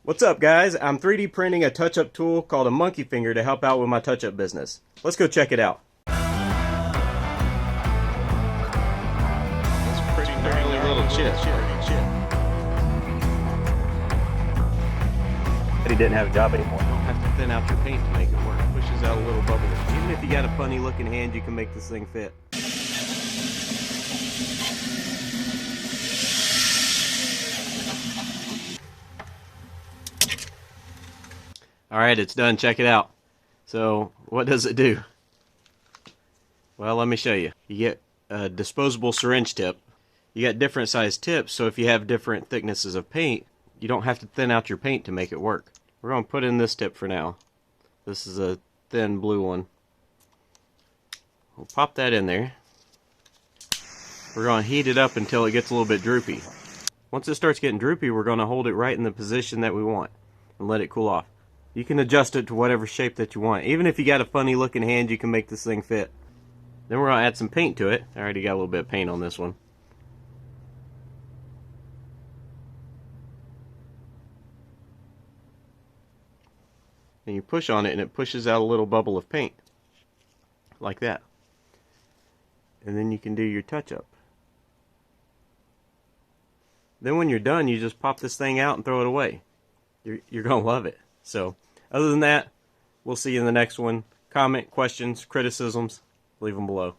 What's up, guys? I'm 3D printing a touch-up tool called a monkey finger to help out with my touch-up business. Let's go check it out. That's pretty gnarly little chip. But he didn't have a job anymore. You don't have to thin out your paint to make it work. It pushes out a little bubble. Even if you got a funny looking hand, you can make this thing fit. Alright, it's done. Check it out. So, what does it do? Well, let me show you. You get a disposable syringe tip. You got different size tips, so if you have different thicknesses of paint, you don't have to thin out your paint to make it work. We're going to put in this tip for now. This is a thin blue one. We'll pop that in there. We're going to heat it up until it gets a little bit droopy. Once it starts getting droopy, we're going to hold it right in the position that we want and let it cool off. You can adjust it to whatever shape that you want. Even if you got a funny looking hand, you can make this thing fit. Then we're going to add some paint to it. I already got a little bit of paint on this one. And you push on it and it pushes out a little bubble of paint. Like that. And then you can do your touch-up. Then when you're done, you just pop this thing out and throw it away. You're going to love it. So, other than that, we'll see you in the next one. Comment, questions, criticisms, leave them below.